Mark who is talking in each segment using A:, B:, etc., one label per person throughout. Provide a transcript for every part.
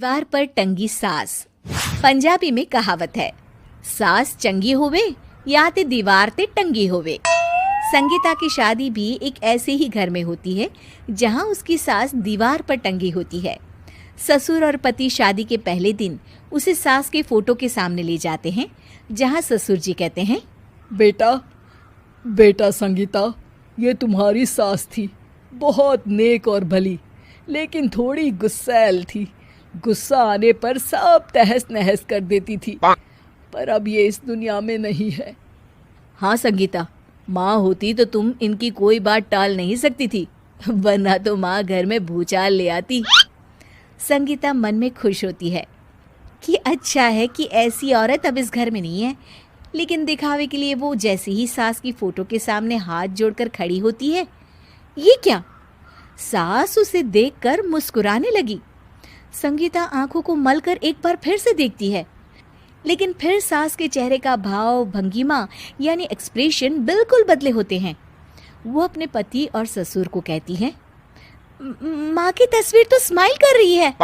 A: दीवार पर टंगी सास। पंजाबी में कहावत है, सास चंगी होवे या ते दीवार ते टंगी होवे। संगीता की शादी भी एक ऐसे ही घर में होती है जहां उसकी सास दीवार पर टंगी होती है। ससुर और पति शादी के पहले दिन उसे सास के फोटो के सामने ले जाते हैं, जहां ससुर जी कहते हैं,
B: बेटा बेटा संगीता, ये तुम्हारी सास थी, बहुत नेक और भली, लेकिन थोड़ी गुस्सैल थी। गुस्सा आने पर सब तहस नहस कर देती थी, पर अब ये इस दुनिया में नहीं है।
A: हाँ संगीता, माँ होती तो तुम इनकी कोई बात टाल नहीं सकती थी, वरना तो माँ घर में भूचाल ले आती। संगीता मन में खुश होती है कि अच्छा है कि ऐसी औरत अब इस घर में नहीं है, लेकिन दिखावे के लिए वो जैसे ही सास की फोटो के सामने हाथ जोड़कर खड़ी होती है, ये क्या? सास उसे देखकर मुस्कुराने लगी। संगीता आंखों को मलकर एक बार फिर से देखती है, लेकिन फिर सास के चेहरे का भाव, भंगिमा यानी एक्सप्रेशन बिल्कुल बदले होते हैं। वो अपने पति और ससुर को कहती है, माँ की तस्वीर तो स्माइल कर रही है।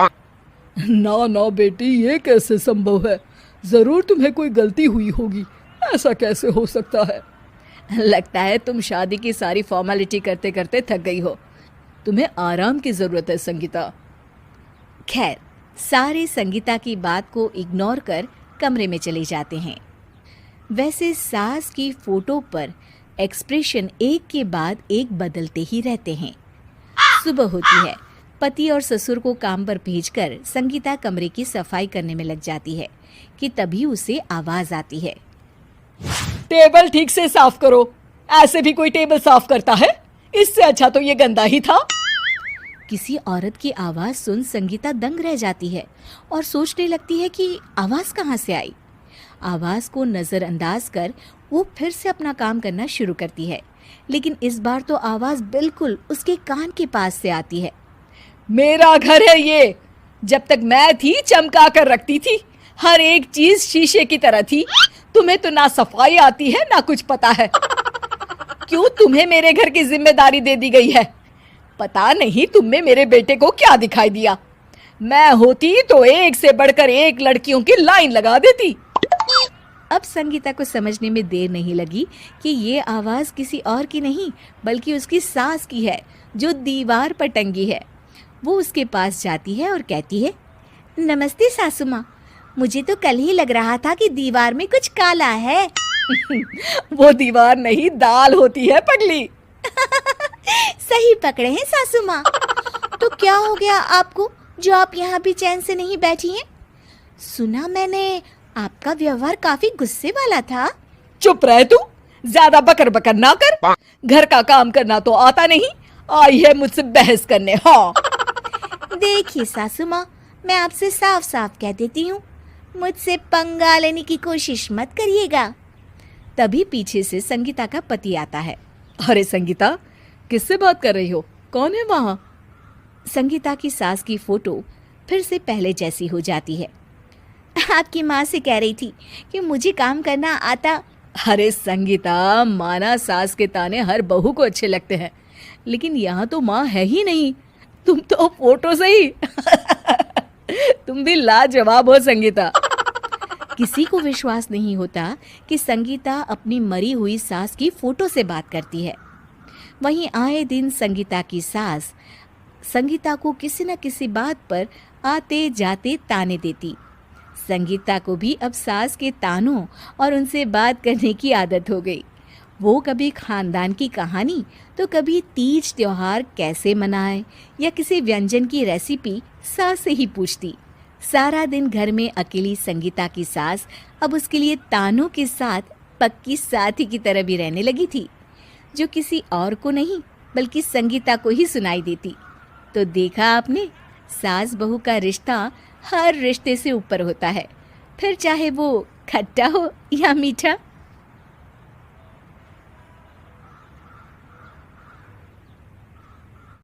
B: ना ना बेटी, ये कैसे संभव है? जरूर तुम्हें कोई गलती हुई होगी, ऐसा कैसे हो सकता है?
A: लगता है तुम शादी की सारी फॉर्मेलिटी करते करते थक गई हो, तुम्हें आराम की जरूरत है संगीता। खैर, सारे संगीता की बात को इग्नोर कर कमरे में चले जाते हैं। वैसे सास की फोटो पर एक्सप्रेशन एक के बाद एक बदलते ही रहते हैं। सुबह होती है, पति और ससुर को काम पर भेजकर संगीता कमरे की सफाई करने में लग जाती है कि तभी उसे आवाज आती है,
B: टेबल ठीक से साफ करो। ऐसे भी कोई टेबल साफ करता है? इससे अच्छा तो ये गंदा ही था।
A: किसी औरत की आवाज सुन संगीता दंग रह जाती है और सोचने लगती है कि आवाज कहाँ से आई। आवाज को नजरअंदाज कर वो फिर से अपना काम करना शुरू करती है, लेकिन इस बार तो आवाज बिल्कुल उसके कान के पास से आती है।
B: मेरा घर है ये। जब तक मैं थी चमका कर रखती थी, हर एक चीज शीशे की तरह थी। तुम्हें तो ना सफाई आती है ना कुछ पता है। क्यों तुम्हें मेरे घर की जिम्मेदारी दे दी गई है? पता नहीं तुम में मेरे बेटे को क्या दिखाई दिया। मैं होती तो एक से बढ़कर एक लड़कियों की लाइन लगा देती।
A: अब संगीता को समझने में देर नहीं लगी कि ये आवाज किसी और की नहीं बल्कि उसकी सास की है, जो दीवार पर टंगी है। वो उसके पास जाती है और कहती है, नमस्ते सासू माँ, मुझे तो कल ही लग रहा था कि दीवार में कुछ काला है।
B: वो दीवार नहीं, दाल होती है पगली।
A: सही पकड़े हैं सासू माँ। तो क्या हो गया आपको जो आप यहाँ भी चैन से नहीं बैठी हैं? सुना मैंने आपका व्यवहार काफी गुस्से वाला था।
B: चुप रह तू, ज्यादा बकर बकर ना कर। घर का काम करना तो आता नहीं, आई है मुझसे बहस करने। हाँ
A: देखिए सासू माँ, मैं आपसे साफ साफ कह देती हूँ, मुझसे पंगा लेने की कोशिश मत करिएगा। तभी पीछे से संगीता का पति आता है।
B: अरे संगीता, किससे बात कर रही हो? कौन है वहाँ?
A: संगीता की सास की फोटो फिर से पहले जैसी हो जाती है। आपकी माँ से कह रही थी कि मुझे काम करना आता।
B: अरे संगीता, माना सास के ताने हर बहू को अच्छे लगते हैं, लेकिन यहाँ तो माँ है ही नहीं, तुम तो फोटो से ही। तुम भी लाजवाब हो संगीता।
A: किसी को विश्वास नहीं होता कि संगीता अपनी मरी हुई सास की फोटो से बात करती है। वहीं आए दिन संगीता की सास संगीता को किसी न किसी बात पर आते जाते ताने देती। संगीता को भी अब सास के तानों और उनसे बात करने की आदत हो गई। वो कभी खानदान की कहानी तो कभी तीज त्योहार कैसे मनाए या किसी व्यंजन की रेसिपी सास से ही पूछती। सारा दिन घर में अकेली संगीता की सास अब उसके लिए तानों के साथ पक्की साथी की तरह भी रहने लगी थी, जो किसी और को नहीं बल्कि संगीता को ही सुनाई देती। तो देखा आपने, सास बहू का रिश्ता हर रिश्ते से ऊपर होता है, फिर चाहे वो खट्टा हो या मीठा।